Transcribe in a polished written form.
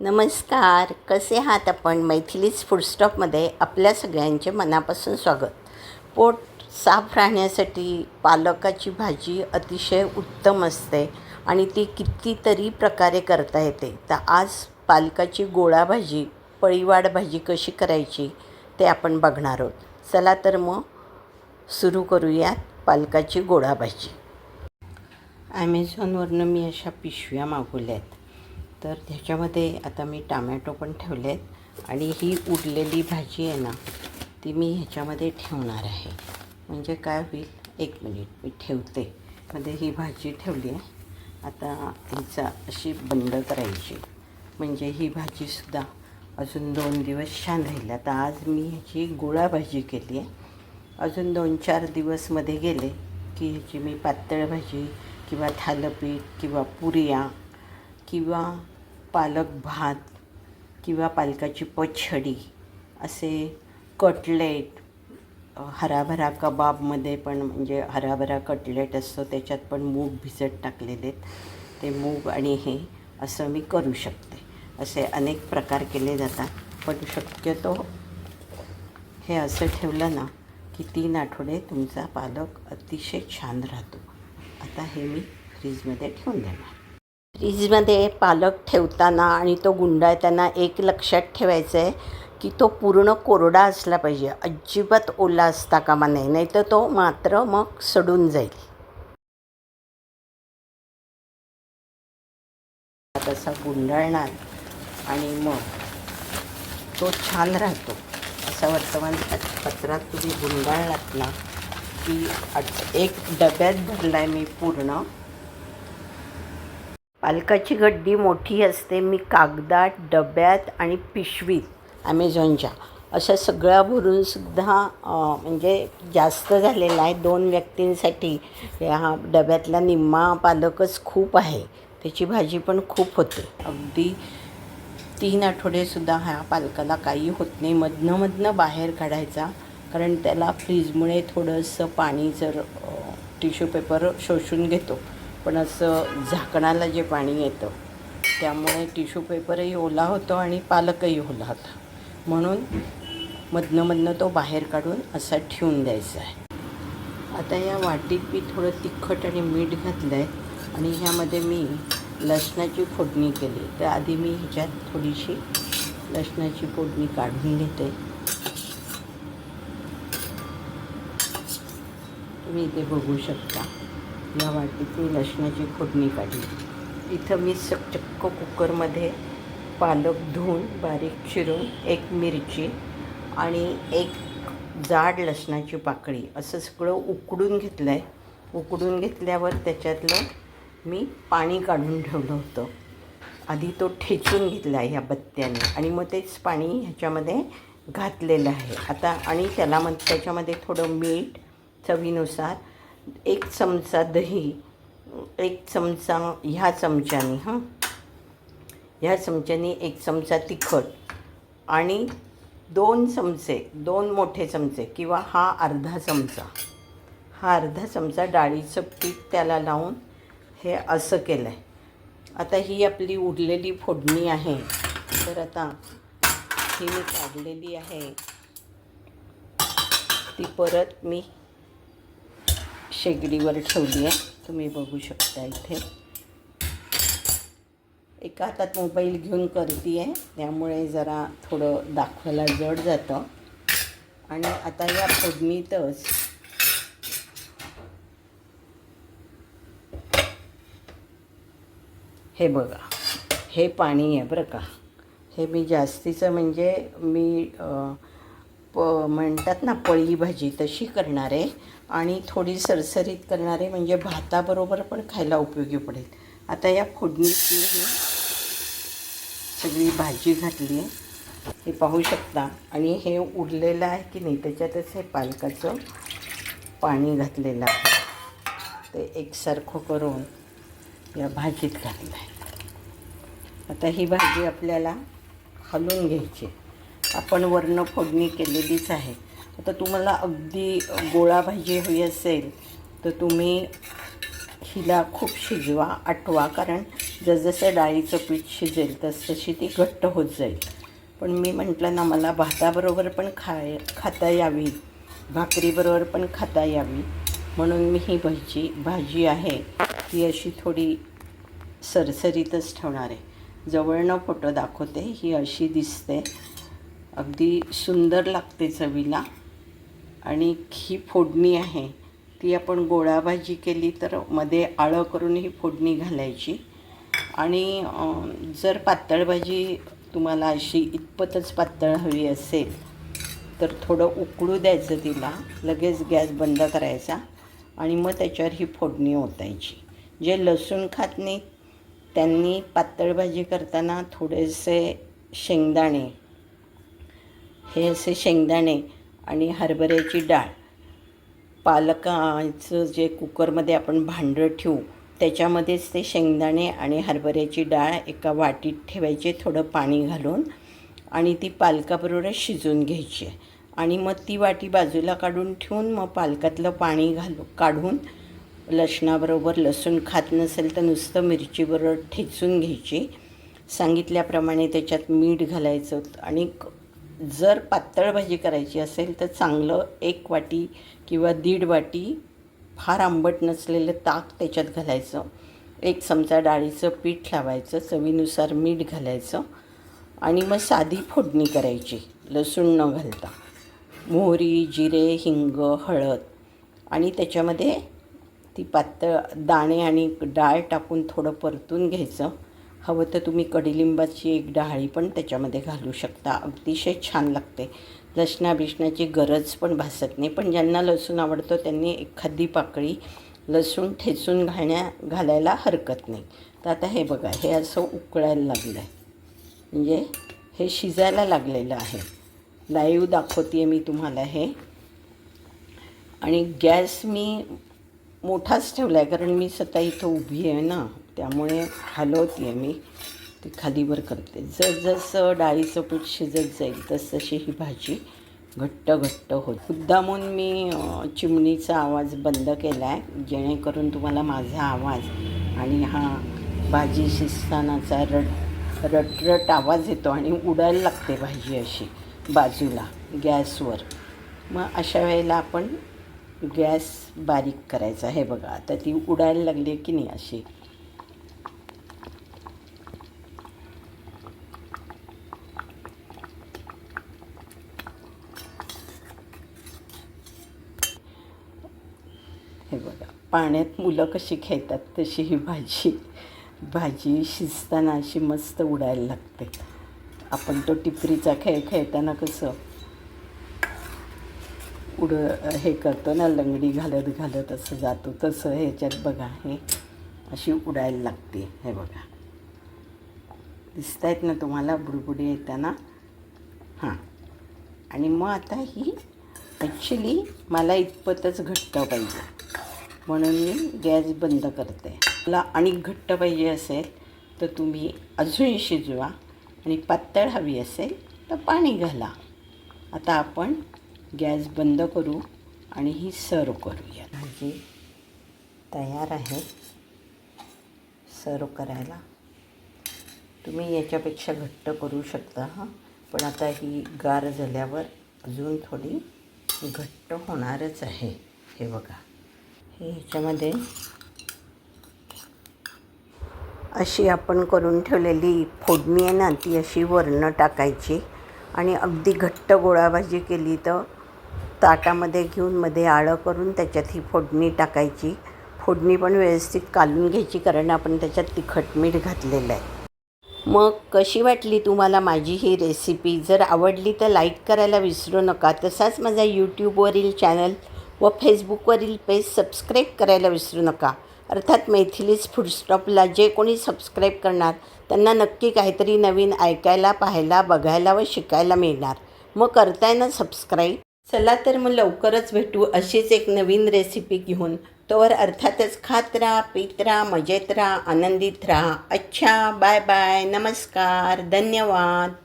नमस्कार, कसे आहात आपण? मैथिलीज फूडस्टॉपमध्ये आपल्या सगळ्यांचे मनापासून स्वागत. पोट साफ राहण्यासाठी पालकाची भाजी अतिशय उत्तम असते आणि ती कितीतरी प्रकारे करता येते. तर आज पालकाची गोळा भाजी, पळीवाड भाजी कशी करायची ते आपण बघणार आहोत. चला तर मग सुरू करूयात पालकाची गोळा भाजी. ॲमेझॉनवरनं मी अशा पिशव्या मागवल्या आहेत. तर त्याच्यामध्ये आता मी टमॅटो पण ठेवले आहेत आणि ही उरलेली भाजी आहे ना, ती मी ह्याच्यामध्ये ठेवणार आहे. म्हणजे काय होईल, एक मिनिट मी ठेवते. मध्ये ही भाजी ठेवली आहे. आता हिचा अशी बंद करायची, म्हणजे ही भाजीसुद्धा अजून 2 दिवस छान राहील. आता आज मी ह्याची गोळा भाजी केली आहे. अजून 2-4 दिवसमध्ये गेले की ह्याची मी पातळ भाजी किंवा थालीपीठ किंवा पुऱ्या किंवा पालक भात किंवा पालकाची पछडी, असे कटलेट, हराभरा कबाबमध्ये पण, म्हणजे हराभरा कटलेट असतो त्याच्यात पण मूग भिजत टाकलेले आहेत, ते मूग आणि हे असं मी करू शकते. असे अनेक प्रकार केले जातात, पण शक्यतो हे असं ठेवलं ना की 3 आठवडे तुमचा पालक अतिशय छान राहतो. आता हे मी फ्रीजमध्ये ठेवून देणार. फ्रीजमध्ये पालक ठेवताना आणि तो गुंडाळताना एक लक्षात ठेवायचं आहे की तो पूर्ण कोरडा असला पाहिजे, अजिबात ओला असता कामा नये, नाही तर तो मात्र मग सडून जाईल. तसा गुंडाळणार आणि मग तो छान राहतो. असा वर्तमानपत्रात तुम्ही गुंडाळलात ना की एक डब्यात भरला आहे मी पूर्ण. पालकाची गड्डी मोठी असते. मी कागदात, डब्यात आणि पिशवीत ॲमेझॉनच्या अशा सगळ्या भरूनसुद्धा म्हणजे जास्त झालेला आहे. 2 व्यक्तींसाठी ह्या डब्यातला निम्मा पालकच खूप आहे. त्याची भाजी पण खूप होते. अगदी 3 आठवडेसुद्धा ह्या पालकाला काही होत नाही. मधनं बाहेर काढायचा, कारण त्याला फ्रीजमुळे थोडंसं पाणी जर टिश्यू पेपर शोषून घेतो, पण असं झाकणाला जे पाणी येतं त्यामुळे टिश्यू पेपरही ओला होतो आणि पालकही ओला होता. म्हणून मधनं तो बाहेर काढून असा ठेवून द्यायचा आहे. आता या वाटीत मी थोडं तिखट आणि मीठ घातलं आहे आणि ह्यामध्ये मी लसणाची फोडणी केली. तर आधी मी ह्याच्यात थोडीशी लसणाची फोडणी काढून घेते. तुम्ही इथे बघू शकता, या वाटीत मी लसणाची फोडणी काढली. इथं मी चक्क कुकरमध्ये पालक धुवून बारीक चिरून, 1 मिरची आणि 1 जाड लसणाची पाकळी असं सगळं उकडून घेतलं आहे. उकडून घेतल्यावर त्याच्यातलं मी पाणी काढून ठेवलं होतं. आधी तो ठेचून घेतला आहे ह्या बत्त्याने आणि मग तेच पाणी ह्याच्यामध्ये घातलेलं आहे. आता आणि त्याच्यामध्ये थोडं मीठ चवीनुसार, 1 चमचा दही, 1 चमचा ह्या चमच्याने 1 चमचा तिखट आणि 2 मोठे चमचे किंवा हा अर्धा चमचा डाळीचं पीठ त्याला लावून हे असं केलं आहे. आता ही आपली उरलेली फोडणी आहे. तर आता ही मी काढलेली आहे, ती परत मी शेगडीवर ठेवली आहे. तुम्ही बघू शकता इथे. एका हातात मोबाईल घेऊन करते आहे, त्यामुळे जरा थोडं दाखवायला जड जातं. आणि आता या फोडणीतच हे बघा, हे पाणी आहे बरं का. हे मी जास्तीचं, म्हणजे मी म्हणतात ना पळी भाजी, तशी करणार आहे आणि थोडी सरसरीत करणार आहे, म्हणजे भाताबरोबर पण खायला उपयोगी पडेल. आता या फोडणीत मी सगळी भाजी घातली आहे, हे पाहू शकता. आणि हे उरलेलं आहे की नाही, त्याच्यातच हे पालकाचं पाणी घातलेलं आहे. ते एकसारखं करून या भाजीत घातलं आहे. आता ही भाजी आपल्याला हलवून घ्यायची. आपण वर्ण फोडणी केलेलीच आहे. आता तुम्हाला अगदी गोळा भाजी हवी असेल तर तुम्ही हिला खूप शिजवा, आटवा, कारण जसजसं डाळीचं पीठ शिजेल तसतशी ती घट्ट होत जाईल. पण मी म्हटलं ना, मला भाताबरोबर पण खाता यावी, भाकरीबरोबर पण खाता यावी, म्हणून मी ही भाजी आहे ती अशी थोडी सरसरीतच ठेवणार आहे. जवळनं फोटो दाखवते. ही अशी दिसते, अगदी सुंदर लागते चवीला. आणि ही फोडणी आहे ती आपण गोळा भाजी केली तर मध्ये आळं करून ही फोडणी घालायची. आणि जर पातळ भाजी तुम्हाला अशी इतपतच पातळ हवी असेल तर थोडं उकळू द्यायचं तिला, लगेच गॅस बंद करायचा आणि मग त्याच्यावर ही फोडणी ओतायची. जे लसूण खात नाही त्यांनी पातळ भाजी करताना थोडेसे शेंगदाणे, हे असे शेंगदाणे आणि हरभऱ्याची डाळ, पालकाचं जे कुकरमध्ये आपण भांडं ठेवू त्याच्यामध्येच ते शेंगदाणे आणि हरभऱ्याची डाळ एका वाटीत ठेवायचे, थोडं पाणी घालून, आणि ती पालकाबरोबर शिजवून घ्यायची. आणि मग ती वाटी बाजूला काढून ठेवून मग पालकातलं पाणी काढून लसणाबरोबर, लसूण खात नसेल तर नुसतं मिरचीबरोबर ठेचून घ्यायची. सांगितल्याप्रमाणे त्याच्यात मीठ घालायचं. आणि जर पातळ भाजी करायची असेल तर चांगलं 1 वाटी किंवा 1.5 वाटी फार आंबट नसलेलं ताक त्याच्यात घालायचं. 1 चमचा डाळीचं पीठ लावायचं, चवीनुसार मीठ घालायचं आणि मग साधी फोडणी करायची लसूण न घालता. मोहरी, जिरे, हिंग, हळद आणि त्याच्यामध्ये ती पातळ दाणे आणि डाळ टाकून थोडं परतून घ्यायचं. हवं तर तुम्ही कडुलिंबाची 1 डाळी पण त्याच्यामध्ये घालू शकता, अतिशय छान लागते. लसणाची गरज पण भासत नाही. पण ज्यांना लसूण आवडतो त्यांनी एखादी पाकळी लसूण ठेचून घालायला हरकत नाही. तर आता हे बघा, हे असं उकळायला लागलं आहे, म्हणजे हे शिजायला लागलेलं आहे. लाईव्ह दाखवते आहे मी तुम्हाला हे. आणि गॅस मी मोठाच ठेवला आहे कारण मी स्वतः इथं उभी आहे ना, त्यामुळे हलवते आहे मी, ते खालीवर करते. जसं डाळीचं पीठ शिजत जाईल तसतशी ही भाजी घट्ट होत. मुद्दामून मी चिमणीचा आवाज बंद केला आहे जेणेकरून तुम्हाला माझा आवाज आणि हा भाजी शिजतानाचा रटरट आवाज येतो आणि उडायला लागते भाजी अशी बाजूला गॅसवर. मग अशा वेळेला आपण गॅस बारीक करायचा. हे बघा, आता ती उडायला लागली की नाही अशी. हे बघा, पाण्यात मुलं कशी खेळतात तशी ही भाजी शिजताना अशी मस्त उडायला लागते. आपण तो टिपरीचा खेळ खेळताना कसं हे करतो ना, लंगडी घालत असं जातो, तसं ह्याच्यात बघा हे अशी उडायला लागते. हे बघा, दिसत आहेत ना तुम्हाला बुडबुडी येताना. हां, आणि मग आता ही ॲक्च्युली मला इतपतच घट्ट पाहिजे म्हणून मी गॅस बंद करते. मला आणि घट्ट पाहिजे असेल तर तुम्ही अजून शिजवा आणि पातळ हवी असेल तर पाणी घाला. आता आपण गॅस बंद करू आणि ही सर्व करूया. भाजी तयार आहे सर्व करायला. तुम्ही याच्यापेक्षा घट्ट करू शकता हां, पण आता ही गार झाल्यावर अजून थोडी घट्ट होणारच आहे. हे बघा, हे ह्याच्यामध्ये अशी आपण करून ठेवलेली फोडणी आहे ना, ती अशी वरनं टाकायची आणि अगदी घट्ट गोळा भाजी केली तर ताटामध्ये घेऊन मध्ये आळं करून त्याच्यात ही फोडणी टाकायची. फोडणी पण व्यवस्थित कालून घ्यायची कारण आपण त्याच्यात तिखट मीठ घातलेलं आहे. मग कशी वाटली तुम्हाला माझी ही रेसिपी? जर आवडली तर लाईक करायला विसरू नका. तसाच माझा यूट्यूबवरील चॅनल व फेसबुकवरील पेज सबस्क्राईब करायला विसरू नका. अर्थात मैथिलीज फूडस्टॉपला जे कोणी सबस्क्राईब करणार त्यांना नक्की काहीतरी नवीन ऐकायला, पाहायला, बघायला व शिकायला मिळणार. मग करताय ना सबस्क्राईब? चला तर मग लवकरच भेटू अशीच एक नवीन रेसिपी घेऊन. तोवर अर्थातच खात राहा, पीत राहा, मजेत राहा, आनंदित राहा. अच्छा, बाय बाय, नमस्कार, धन्यवाद.